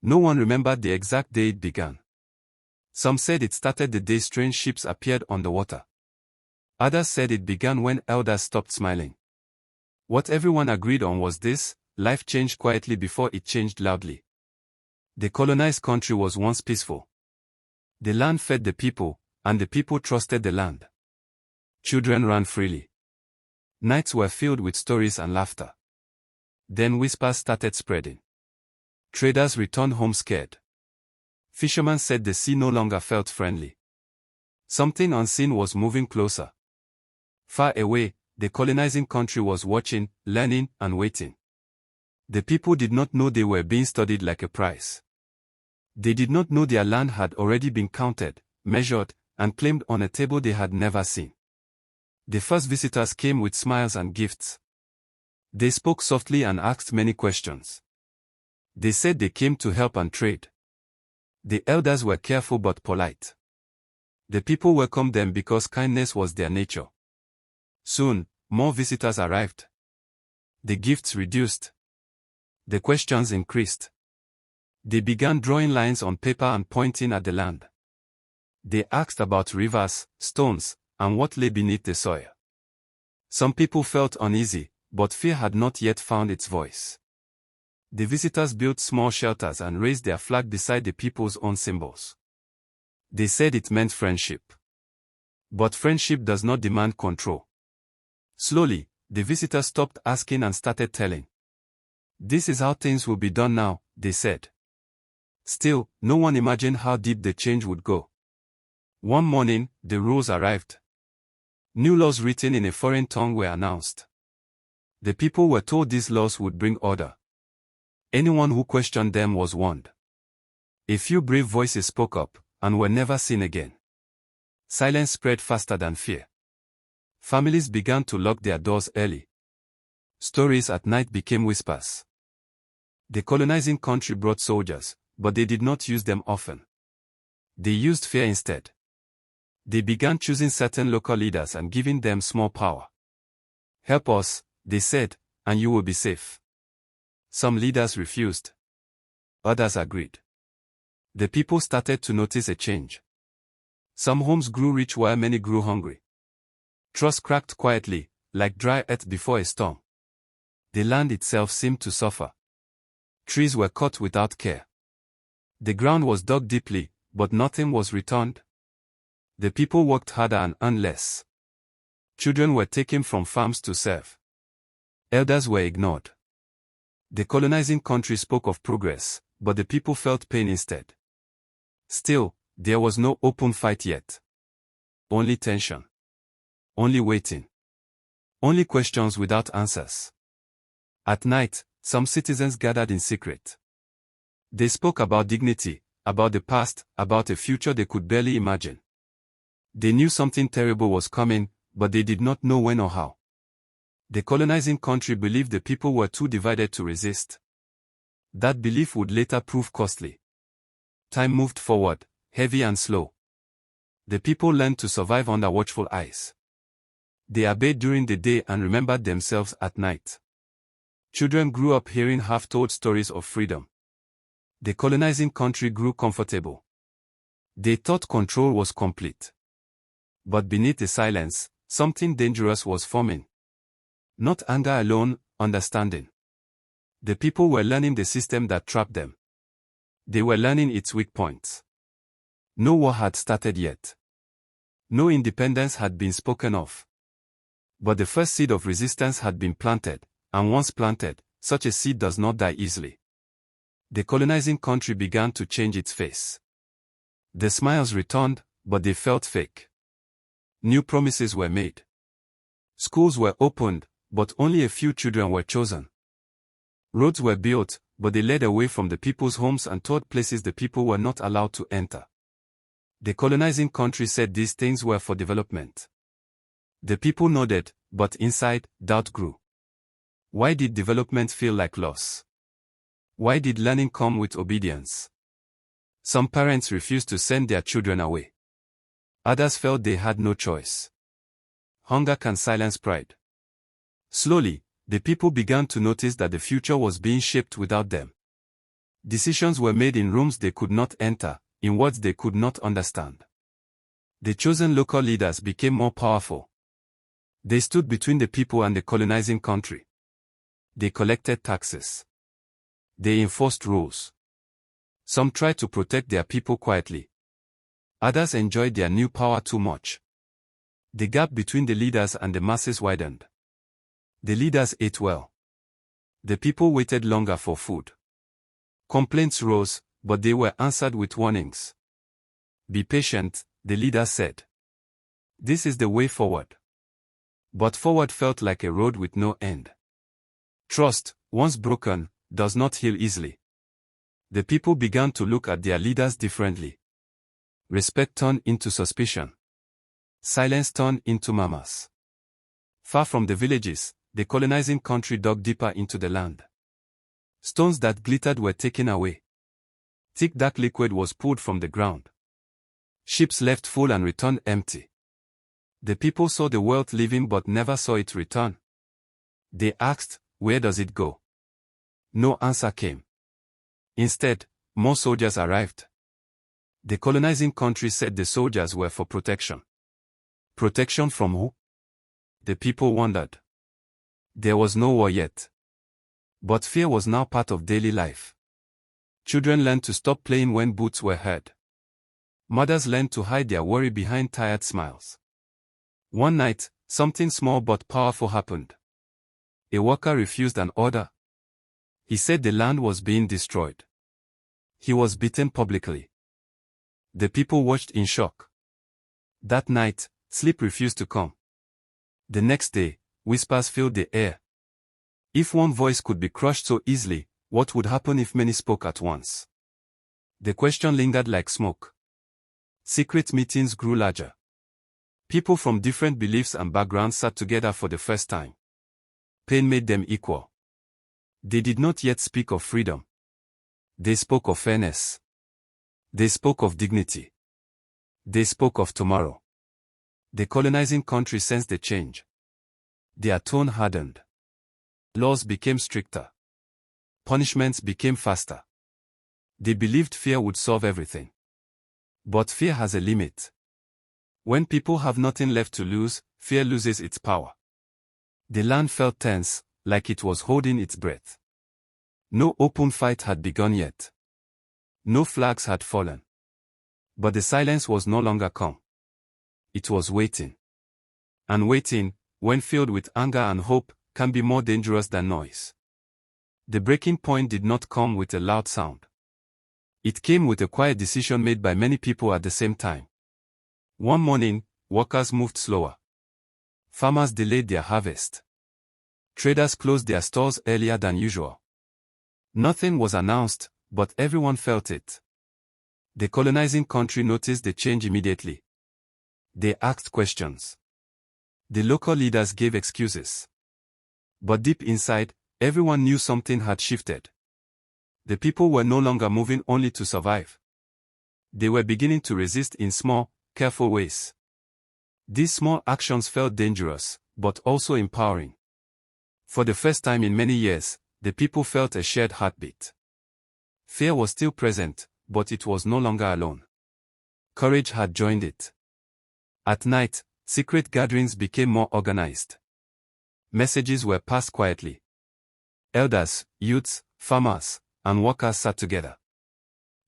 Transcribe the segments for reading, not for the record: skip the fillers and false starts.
No one remembered the exact day it began. Some said it started the day strange ships appeared on the water. Others said it began when elders stopped smiling. What everyone agreed on was this: life changed quietly before it changed loudly. The colonized country was once peaceful. The land fed the people, and the people trusted the land. Children ran freely. Nights were filled with stories and laughter. Then whispers started spreading. Traders returned home scared. Fishermen said the sea no longer felt friendly. Something unseen was moving closer. Far away, the colonizing country was watching, learning, and waiting. The people did not know they were being studied like a prize. They did not know their land had already been counted, measured, and claimed on a table they had never seen. The first visitors came with smiles and gifts. They spoke softly and asked many questions. They said they came to help and trade. The elders were careful but polite. The people welcomed them because kindness was their nature. Soon, more visitors arrived. The gifts reduced. The questions increased. They began drawing lines on paper and pointing at the land. They asked about rivers, stones, and what lay beneath the soil. Some people felt uneasy, but fear had not yet found its voice. The visitors built small shelters and raised their flag beside the people's own symbols. They said it meant friendship. But friendship does not demand control. Slowly, the visitors stopped asking and started telling. This is how things will be done now, they said. Still, no one imagined how deep the change would go. One morning, the rules arrived. New laws written in a foreign tongue were announced. The people were told these laws would bring order. Anyone who questioned them was warned. A few brave voices spoke up, and were never seen again. Silence spread faster than fear. Families began to lock their doors early. Stories at night became whispers. The colonizing country brought soldiers, but they did not use them often. They used fear instead. They began choosing certain local leaders and giving them small power. Help us, they said, and you will be safe. Some leaders refused. Others agreed. The people started to notice a change. Some homes grew rich while many grew hungry. Trust cracked quietly, like dry earth before a storm. The land itself seemed to suffer. Trees were cut without care. The ground was dug deeply, but nothing was returned. The people worked harder and earned less. Children were taken from farms to serve. Elders were ignored. The colonizing country spoke of progress, but the people felt pain instead. Still, there was no open fight yet. Only tension. Only waiting. Only questions without answers. At night, some citizens gathered in secret. They spoke about dignity, about the past, about a future they could barely imagine. They knew something terrible was coming, but they did not know when or how. The colonizing country believed the people were too divided to resist. That belief would later prove costly. Time moved forward, heavy and slow. The people learned to survive under watchful eyes. They obeyed during the day and remembered themselves at night. Children grew up hearing half-told stories of freedom. The colonizing country grew comfortable. They thought control was complete. But beneath the silence, something dangerous was forming. Not anger alone, understanding. The people were learning the system that trapped them. They were learning its weak points. No war had started yet. No independence had been spoken of. But the first seed of resistance had been planted, and once planted, such a seed does not die easily. The colonizing country began to change its face. The smiles returned, but they felt fake. New promises were made. Schools were opened, but only a few children were chosen. Roads were built, but they led away from the people's homes and toward places the people were not allowed to enter. The colonizing country said these things were for development. The people nodded, but inside, doubt grew. Why did development feel like loss? Why did learning come with obedience? Some parents refused to send their children away. Others felt they had no choice. Hunger can silence pride. Slowly, the people began to notice that the future was being shaped without them. Decisions were made in rooms they could not enter, in words they could not understand. The chosen local leaders became more powerful. They stood between the people and the colonizing country. They collected taxes. They enforced rules. Some tried to protect their people quietly. Others enjoyed their new power too much. The gap between the leaders and the masses widened. The leaders ate well. The people waited longer for food. Complaints rose, but they were answered with warnings. Be patient, the leader said. This is the way forward. But forward felt like a road with no end. Trust, once broken, does not heal easily. The people began to look at their leaders differently. Respect turned into suspicion. Silence turned into murmurs. Far from the villages, the colonizing country dug deeper into the land. Stones that glittered were taken away. Thick dark liquid was pulled from the ground. Ships left full and returned empty. The people saw the wealth leaving but never saw it return. They asked, where does it go? No answer came. Instead, more soldiers arrived. The colonizing country said the soldiers were for protection. Protection from who? The people wondered. There was no war yet. But fear was now part of daily life. Children learned to stop playing when boots were heard. Mothers learned to hide their worry behind tired smiles. One night, something small but powerful happened. A worker refused an order. He said the land was being destroyed. He was beaten publicly. The people watched in shock. That night, sleep refused to come. The next day, whispers filled the air. If one voice could be crushed so easily, what would happen if many spoke at once? The question lingered like smoke. Secret meetings grew larger. People from different beliefs and backgrounds sat together for the first time. Pain made them equal. They did not yet speak of freedom. They spoke of fairness. They spoke of dignity. They spoke of tomorrow. The colonizing country sensed the change. Their tone hardened. Laws became stricter. Punishments became faster. They believed fear would solve everything. But fear has a limit. When people have nothing left to lose, fear loses its power. The land felt tense, like it was holding its breath. No open fight had begun yet. No flags had fallen. But the silence was no longer calm. It was waiting. And waiting, when filled with anger and hope, can be more dangerous than noise. The breaking point did not come with a loud sound. It came with a quiet decision made by many people at the same time. One morning, workers moved slower. Farmers delayed their harvest. Traders closed their stores earlier than usual. Nothing was announced, but everyone felt it. The colonizing country noticed the change immediately. They asked questions. The local leaders gave excuses. But deep inside, everyone knew something had shifted. The people were no longer moving only to survive. They were beginning to resist in small, careful ways. These small actions felt dangerous, but also empowering. For the first time in many years, the people felt a shared heartbeat. Fear was still present, but it was no longer alone. Courage had joined it. At night, secret gatherings became more organized. Messages were passed quietly. Elders, youths, farmers, and workers sat together.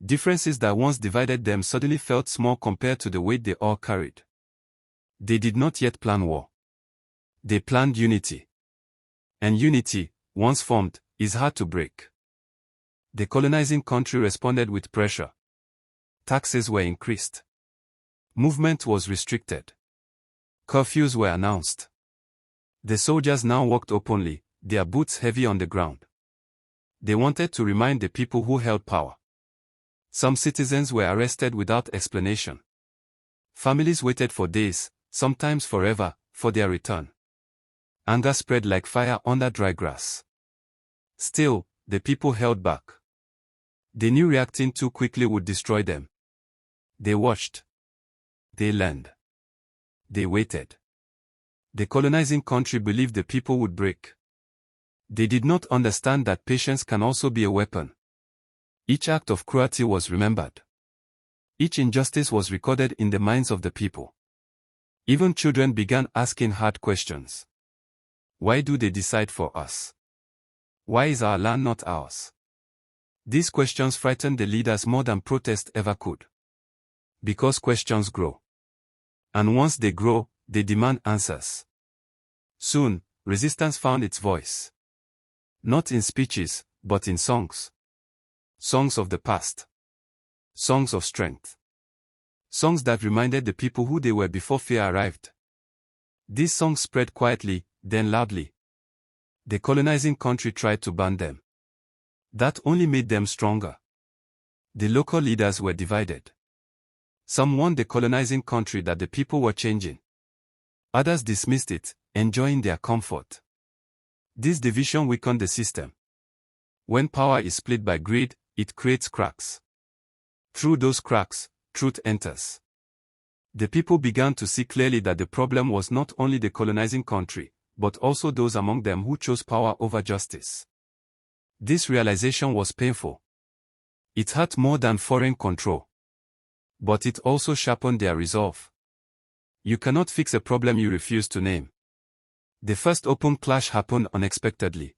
Differences that once divided them suddenly felt small compared to the weight they all carried. They did not yet plan war. They planned unity. And unity, once formed, is hard to break. The colonizing country responded with pressure. Taxes were increased. Movement was restricted. Curfews were announced. The soldiers now walked openly, their boots heavy on the ground. They wanted to remind the people who held power. Some citizens were arrested without explanation. Families waited for days, sometimes forever, for their return. Anger spread like fire under dry grass. Still, the people held back. They knew reacting too quickly would destroy them. They watched. They learned. They waited. The colonizing country believed the people would break. They did not understand that patience can also be a weapon. Each act of cruelty was remembered. Each injustice was recorded in the minds of the people. Even children began asking hard questions. Why do they decide for us? Why is our land not ours? These questions frightened the leaders more than protest ever could. Because questions grow. And once they grow, they demand answers. Soon, resistance found its voice. Not in speeches, but in songs. Songs of the past. Songs of strength. Songs that reminded the people who they were before fear arrived. These songs spread quietly, then loudly. The colonizing country tried to ban them. That only made them stronger. The local leaders were divided. Some warned the colonizing country that the people were changing. Others dismissed it, enjoying their comfort. This division weakened the system. When power is split by greed, it creates cracks. Through those cracks, truth enters. The people began to see clearly that the problem was not only the colonizing country, but also those among them who chose power over justice. This realization was painful. It hurt more than foreign control. But it also sharpened their resolve. You cannot fix a problem you refuse to name. The first open clash happened unexpectedly.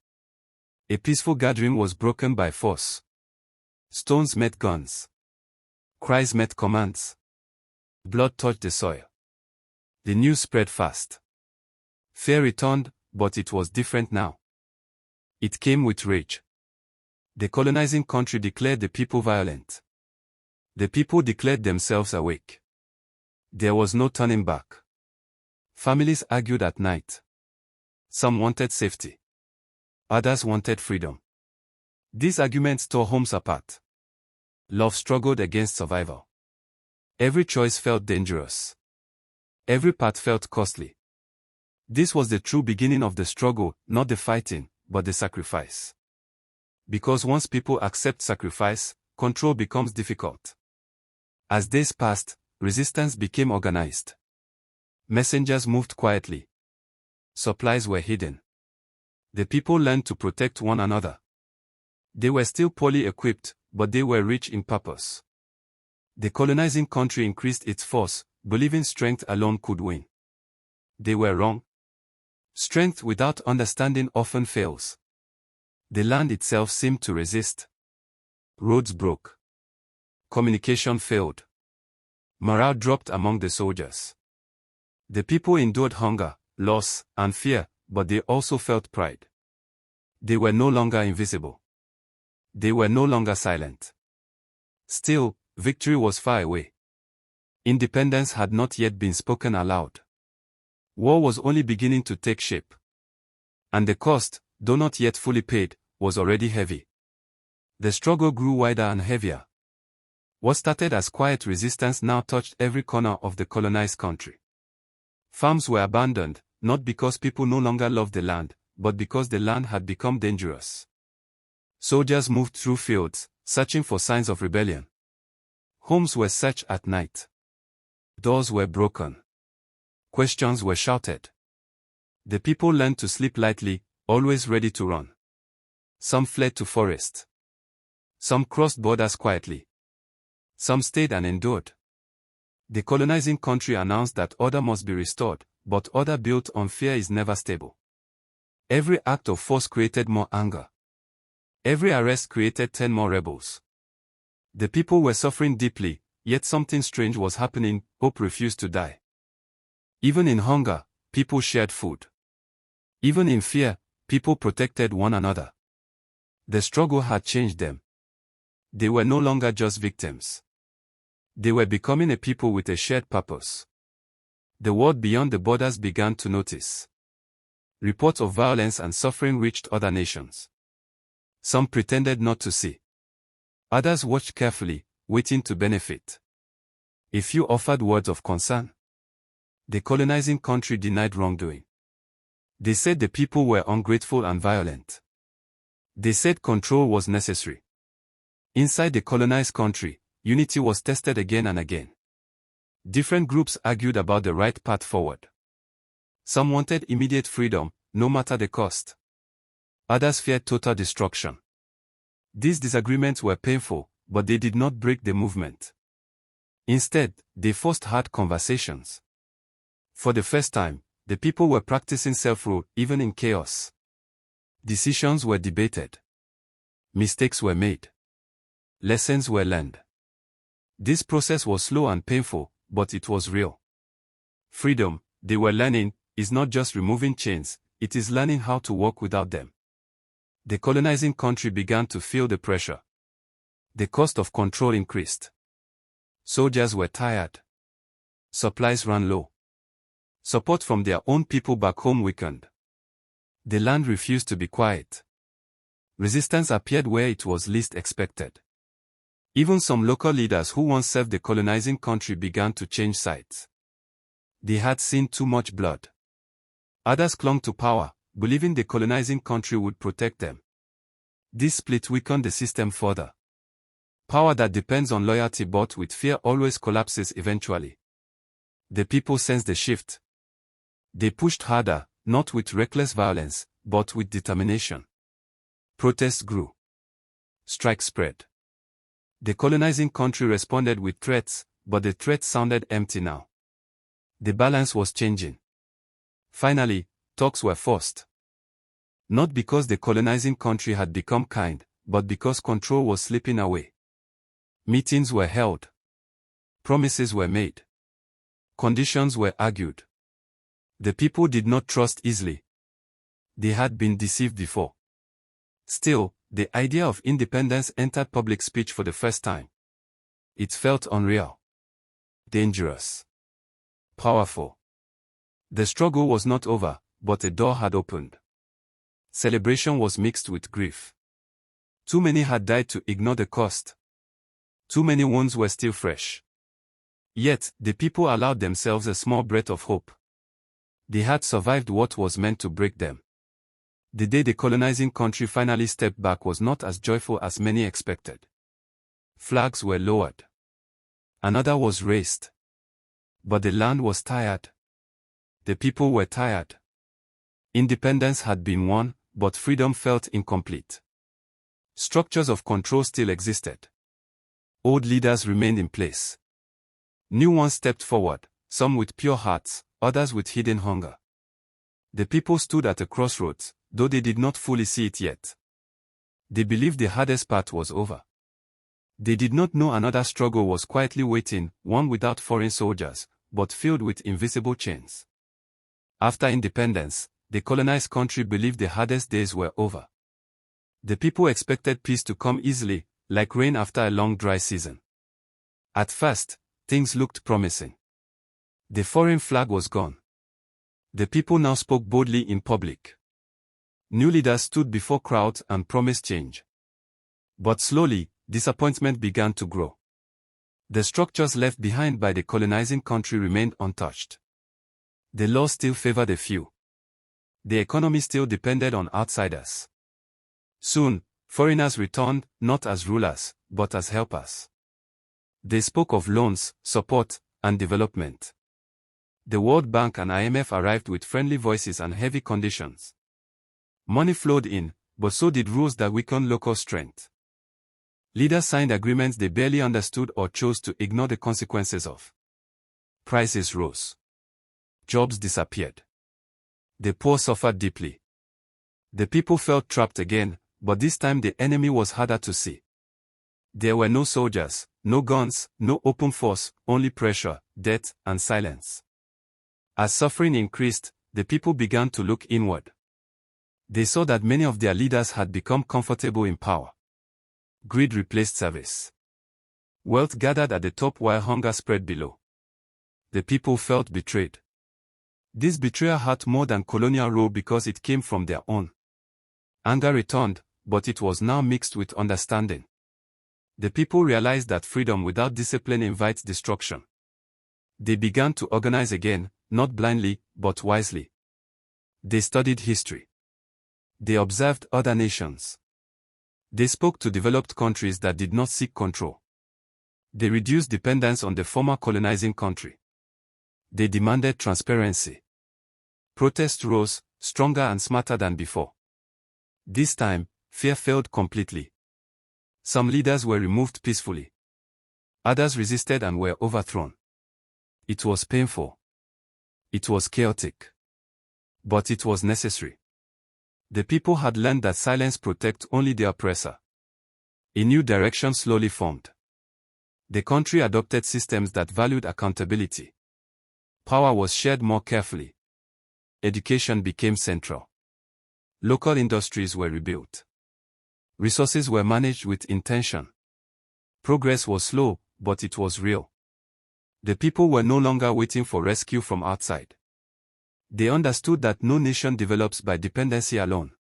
A peaceful gathering was broken by force. Stones met guns. Cries met commands. Blood touched the soil. The news spread fast. Fear returned, but it was different now. It came with rage. The colonizing country declared the people violent. The people declared themselves awake. There was no turning back. Families argued at night. Some wanted safety. Others wanted freedom. These arguments tore homes apart. Love struggled against survival. Every choice felt dangerous. Every path felt costly. This was the true beginning of the struggle, not the fighting, but the sacrifice. Because once people accept sacrifice, control becomes difficult. As days passed, resistance became organized. Messengers moved quietly. Supplies were hidden. The people learned to protect one another. They were still poorly equipped, but they were rich in purpose. The colonizing country increased its force, believing strength alone could win. They were wrong. Strength without understanding often fails. The land itself seemed to resist. Roads broke. Communication failed. Morale dropped among the soldiers. The people endured hunger, loss, and fear, but they also felt pride. They were no longer invisible. They were no longer silent. Still, victory was far away. Independence had not yet been spoken aloud. War was only beginning to take shape. And the cost, though not yet fully paid, was already heavy. The struggle grew wider and heavier. What started as quiet resistance now touched every corner of the colonized country. Farms were abandoned, not because people no longer loved the land, but because the land had become dangerous. Soldiers moved through fields, searching for signs of rebellion. Homes were searched at night. Doors were broken. Questions were shouted. The people learned to sleep lightly, always ready to run. Some fled to forests. Some crossed borders quietly. Some stayed and endured. The colonizing country announced that order must be restored, but order built on fear is never stable. Every act of force created more anger. Every arrest created 10 more rebels. The people were suffering deeply, yet something strange was happening. Hope refused to die. Even in hunger, people shared food. Even in fear, people protected one another. The struggle had changed them. They were no longer just victims. They were becoming a people with a shared purpose. The world beyond the borders began to notice. Reports of violence and suffering reached other nations. Some pretended not to see. Others watched carefully, waiting to benefit. A few offered words of concern. The colonizing country denied wrongdoing. They said the people were ungrateful and violent. They said control was necessary. Inside the colonized country, unity was tested again and again. Different groups argued about the right path forward. Some wanted immediate freedom, no matter the cost. Others feared total destruction. These disagreements were painful, but they did not break the movement. Instead, they forced hard conversations. For the first time, the people were practicing self-rule even in chaos. Decisions were debated. Mistakes were made. Lessons were learned. This process was slow and painful, but it was real. Freedom, they were learning, is not just removing chains, it is learning how to walk without them. The colonizing country began to feel the pressure. The cost of control increased. Soldiers were tired. Supplies ran low. Support from their own people back home weakened. The land refused to be quiet. Resistance appeared where it was least expected. Even some local leaders who once served the colonizing country began to change sides. They had seen too much blood. Others clung to power, believing the colonizing country would protect them. This split weakened the system further. Power that depends on loyalty bought with fear always collapses eventually. The people sensed the shift. They pushed harder, not with reckless violence, but with determination. Protests grew. Strikes spread. The colonizing country responded with threats, but the threats sounded empty now. The balance was changing. Finally, talks were forced. Not because the colonizing country had become kind, but because control was slipping away. Meetings were held. Promises were made. Conditions were argued. The people did not trust easily. They had been deceived before. Still, the idea of independence entered public speech for the first time. It felt unreal. Dangerous. Powerful. The struggle was not over, but a door had opened. Celebration was mixed with grief. Too many had died to ignore the cost. Too many wounds were still fresh. Yet, the people allowed themselves a small breath of hope. They had survived what was meant to break them. The day the colonizing country finally stepped back was not as joyful as many expected. Flags were lowered. Another was raised. But the land was tired. The people were tired. Independence had been won, but freedom felt incomplete. Structures of control still existed. Old leaders remained in place. New ones stepped forward, some with pure hearts, others with hidden hunger. The people stood at a crossroads, though they did not fully see it yet. They believed the hardest part was over. They did not know another struggle was quietly waiting, one without foreign soldiers, but filled with invisible chains. After independence, the colonized country believed the hardest days were over. The people expected peace to come easily, like rain after a long dry season. At first, things looked promising. The foreign flag was gone. The people now spoke boldly in public. New leaders stood before crowds and promised change. But slowly, disappointment began to grow. The structures left behind by the colonizing country remained untouched. The laws still favored a few. The economy still depended on outsiders. Soon, foreigners returned, not as rulers, but as helpers. They spoke of loans, support, and development. The World Bank and IMF arrived with friendly voices and heavy conditions. Money flowed in, but so did rules that weakened local strength. Leaders signed agreements they barely understood or chose to ignore the consequences of. Prices rose. Jobs disappeared. The poor suffered deeply. The people felt trapped again, but this time the enemy was harder to see. There were no soldiers, no guns, no open force, only pressure, death, and silence. As suffering increased, the people began to look inward. They saw that many of their leaders had become comfortable in power. Greed replaced service. Wealth gathered at the top while hunger spread below. The people felt betrayed. This betrayal hurt more than colonial rule because it came from their own. Anger returned, but it was now mixed with understanding. The people realized that freedom without discipline invites destruction. They began to organize again, not blindly, but wisely. They studied history. They observed other nations. They spoke to developed countries that did not seek control. They reduced dependence on the former colonizing country. They demanded transparency. Protests rose, stronger and smarter than before. This time, fear failed completely. Some leaders were removed peacefully. Others resisted and were overthrown. It was painful. It was chaotic. But it was necessary. The people had learned that silence protects only the oppressor. A new direction slowly formed. The country adopted systems that valued accountability. Power was shared more carefully. Education became central. Local industries were rebuilt. Resources were managed with intention. Progress was slow, but it was real. The people were no longer waiting for rescue from outside. They understood that no nation develops by dependency alone.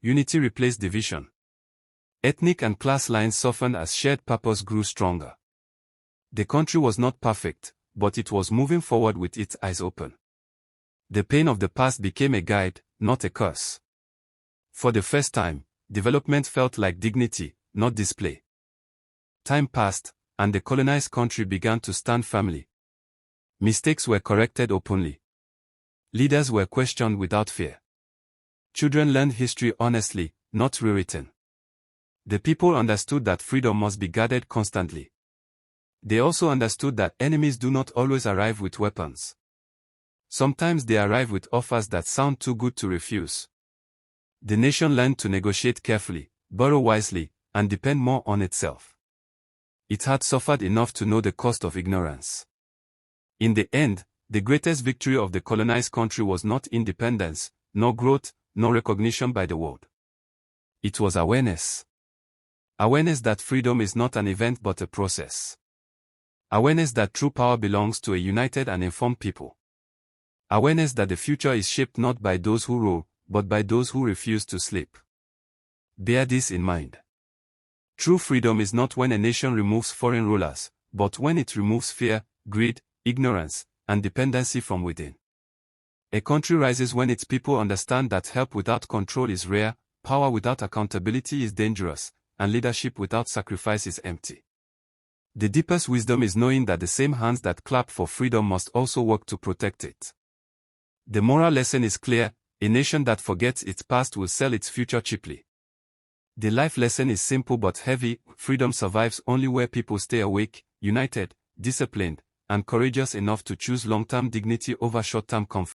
Unity replaced division. Ethnic and class lines softened as shared purpose grew stronger. The country was not perfect, but it was moving forward with its eyes open. The pain of the past became a guide, not a curse. For the first time, development felt like dignity, not display. Time passed, and the colonized country began to stand firmly. Mistakes were corrected openly. Leaders were questioned without fear. Children learned history honestly, not rewritten. The people understood that freedom must be guarded constantly. They also understood that enemies do not always arrive with weapons. Sometimes they arrive with offers that sound too good to refuse. The nation learned to negotiate carefully, borrow wisely, and depend more on itself. It had suffered enough to know the cost of ignorance. In the end, the greatest victory of the colonized country was not independence, nor growth, nor recognition by the world. It was awareness. Awareness that freedom is not an event but a process. Awareness that true power belongs to a united and informed people. Awareness that the future is shaped not by those who rule, but by those who refuse to sleep. Bear this in mind. True freedom is not when a nation removes foreign rulers, but when it removes fear, greed, ignorance, and dependency from within. A country rises when its people understand that help without control is rare, power without accountability is dangerous, and leadership without sacrifice is empty. The deepest wisdom is knowing that the same hands that clap for freedom must also work to protect it. The moral lesson is clear: a nation that forgets its past will sell its future cheaply. The life lesson is simple but heavy: freedom survives only where people stay awake, united, disciplined, and courageous enough to choose long-term dignity over short-term comfort.